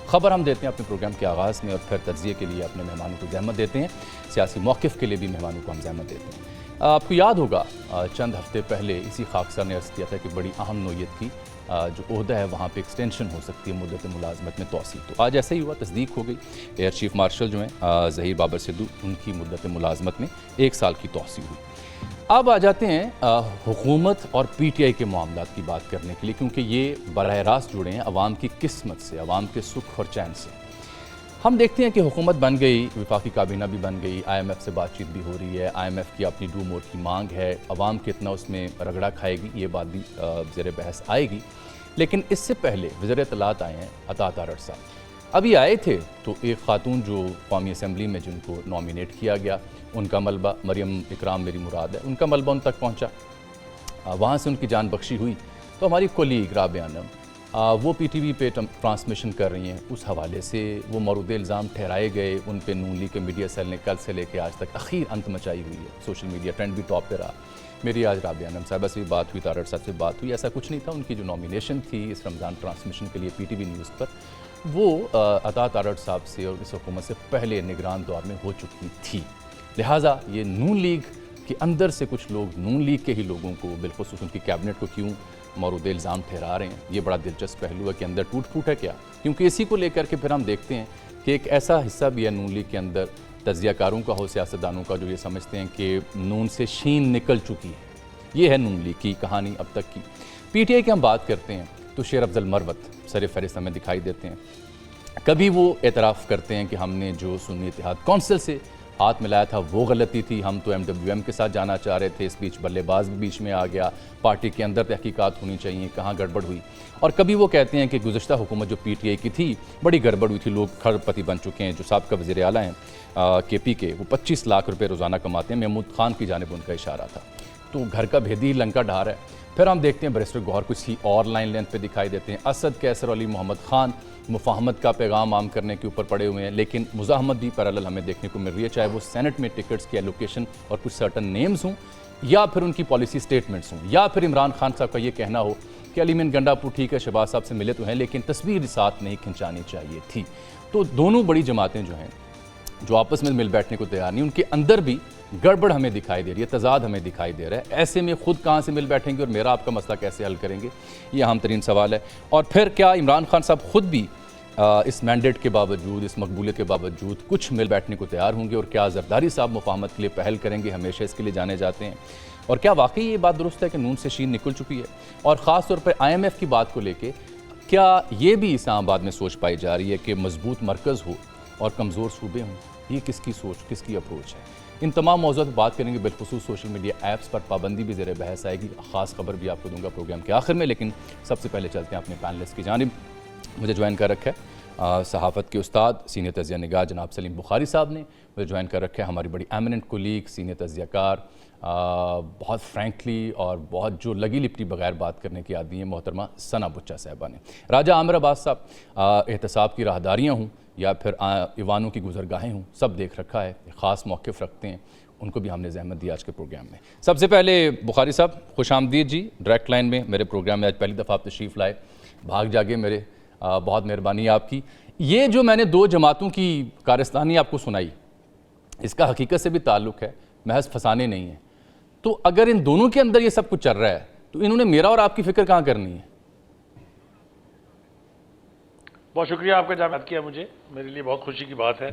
खबर हम देते हैं अपने प्रोग्राम के आगाज़ में और फिर तज्ज़िये के लिए अपने मेहमानों को ज़हमत देते हैं। सियासी मौक़िफ़ के लिए भी मेहमानों को हम ज़हमत देते हैं। आपको याद होगा चंद हफ्ते पहले इसी खाकसार ने अर्ज़ किया था कि बड़ी अहम नोयत की जो ओहदा है वहाँ पे एक्सटेंशन हो सकती है मुद्दत मुलाजमत में तोसी। तो आज ऐसा ही हुआ, तस्दीक हो गई। एयर चीफ मार्शल जो हैं ज़हीर बाबर सिद्धू, उनकी मुद्दत मुलाजमत में 1 साल की तोसी हुई। अब आ जाते हैं हुकूमत और PTI के मामलात की बात करने के लिए, क्योंकि ये बराह रास्त जुड़े हैं अवाम की किस्मत से, अवाम के सुख और चैन से। हम देखते हैं कि हुकूमत बन गई, वफाकी काबीना भी बन गई, IMF से बातचीत भी हो रही है, IMF की अपनी डू मोर की मांग है, अवाम कितना उसमें रगड़ा खाएगी ये बात भी ज़ेर बहस आएगी। लेकिन इससे पहले वज़ीर इत्तलात आए हैं अता तारड़ साहब। अभी आए थे तो एक खातून जो कौमी असम्बली में जिनको नॉमिनेट किया गया, उनका मलबा, मरियम इकराम मेरी मुराद है, उनका मलबा उन तक पहुँचा, वहाँ से उनकी जान बख्शी हुई। तो हमारी कोलीग राबिया अनम वो PTV पे ट्रांसमिशन कर रही हैं, उस हवाले से वो मौरूद इल्ज़ाम ठहराए गए, उन पे नून लीग के मीडिया सेल ने कल से लेकर आज तक अखीर अंत मचाई हुई है। सोशल मीडिया ट्रेंड भी टॉप पे रहा। मेरी आज राबिया अनम साहबा से भी बात हुई, तारड़ साहब से बात हुई। ऐसा कुछ नहीं था, उनकी जो नॉमिनेशन थी इस रमज़ान ट्रांसमिशन के लिए PTV न्यूज़ पर, वो अता तारड़ साहब से और इस हुकूमत से पहले निगरान दौर में हो चुकी थी। लिहाजा ये नून लीग के अंदर से कुछ लोग नून लीग के ही लोगों को, बिलखुसूस उनकी कैबिनेट को क्यों मौरूद इल्ज़ाम ठहरा रहे हैं, ये बड़ा दिलचस्प पहलू है कि अंदर टूट फूट है क्या। क्योंकि इसी को लेकर के फिर हम देखते हैं कि एक ऐसा हिस्सा भी है नून लीग के अंदर, तज्ज़ियाकारों का हो, सियासतदानों का, जो ये समझते हैं कि नून से शीन निकल चुकी है। ये है नून लीग की कहानी अब तक की। PTI की हम बात करते हैं तो शेर अफजल मरवत सर फहरिस्त हमें दिखाई देते हैं। कभी वो एतराफ़ करते हैं कि हमने जो सुन्नी इत्तेहाद कौंसिल से हाथ मिलाया था वो गलती थी, हम तो MWM के साथ जाना चाह रहे थे, इस बीच बल्लेबाज भी बीच में आ गया, पार्टी के अंदर तहकीकात होनी चाहिए, कहाँ गड़बड़ हुई। और कभी वो कहते हैं कि गुज़श्ता हुकूमत जो PTI की थी बड़ी गड़बड़ हुई थी, लोग खरबपति बन चुके हैं। जो साबका वज़ीर आला हैं KP के, वो 25 लाख रुपये रोज़ाना कमाते हैं, महमूद खान की जानिब उनका इशारा था। तो घर का भेदी लंका ढा रहा है। फिर हम देखते हैं बैरिस्टर गौहर कुछ ही और लाइन लेंथ पे दिखाई देते हैं। असद कैसर अली मोहम्मद खान मुफाहमत का पैगाम आम करने के ऊपर पड़े हुए हैं, लेकिन मुज़ाहमत भी पैरेलल हमें देखने को मिल रही है, चाहे वो सेनेट में टिकट्स की एलोकेशन और कुछ सर्टन नेम्स हों, या फिर उनकी पॉलिसी स्टेटमेंट्स हों, या फिर इमरान खान साहब का ये कहना हो कि अलीमीन गंडापुर ठीक है, शहबाज साहब से मिले तो हैं, लेकिन तस्वीर साथ नहीं खिंचानी चाहिए थी। तो दोनों बड़ी जमातें जो हैं, जो आपस में मिल बैठने को तैयार नहीं, उनके अंदर भी गड़बड़ हमें दिखाई दे रही है, तजाद हमें दिखाई दे रहा है। ऐसे में खुद कहाँ से मिल बैठेंगे और मेरा आपका मसला कैसे हल करेंगे, ये अहम तरीन सवाल है। और फिर क्या इमरान खान साहब खुद भी इस मैंडेट के बावजूद, इस मकबूलियत के बावजूद कुछ मिल बैठने को तैयार होंगे, और क्या जरदारी साहब मुफाहमत के लिए पहल करेंगे, हमेशा इसके लिए जाने जाते हैं। और क्या वाकई ये बात दुरुस्त है कि नून से शीन निकल चुकी है। और ख़ास तौर पर IMF की बात को लेके क्या ये भी इस्लामाबाद में सोच पाई जा रही है कि मजबूत मरकज़ हो और कमज़ोर सूबे हों। ये किसकी सोच, किसकी अप्रोच है? इन तमाम मौज़ूआत पर बात करेंगे। बिलखुसूस सोशल मीडिया ऐप्स पर पाबंदी भी ज़ेर बहस आएगी। ख़ास खबर भी आपको दूंगा प्रोग्राम के आखिर में, लेकिन सबसे पहले चलते हैं अपने पैनलिस्ट की जानिब। मुझे ज्वाइन कर रखा है सहाफ़त के उस्ताद, सीनियर तज़िया निगाह जनाब सलीम बुखारी साहब ने। मुझे ज्वाइन कर रखा है हमारी बड़ी एमिनेंट कोलीग, सीनियर तज़ियाकार, बहुत फ्रैंकली और बहुत जो लगी लिपटी बगैर बात करने की आदमी है, मोहतरमा सना बुच्चा साहबा ने। राजा आमिर अब्बास साहब, एहतसाब की राहदारियाँ हूँ या फिर ईवानों की गुजरगाहें हूँ, सब देख रखा है, ख़ास मौक़िफ़ रखते हैं, उनको भी हमने ज़हमत दी आज के प्रोग्राम में। सबसे पहले बुखारी साहब खुश आमदीद जी, डायरेक्ट लाइन में मेरे प्रोग्राम में आज पहली दफ़ा आप तशरीफ़ लाए, भाग जागे मेरे, बहुत मेहरबानी आपकी। ये जो मैंने 2 जमातों की कारस्तानी आपको सुनाई, इसका हकीकत से भी ताल्लुक़ है, महज फसाने नहीं है। तो अगर इन दोनों के अंदर ये सब कुछ चल रहा है तो इन्होंने मेरा और आपकी फ़िक्र कहाँ करनी है? बहुत शुक्रिया आपका, जवाब किया मुझे, मेरे लिए बहुत खुशी की बात है।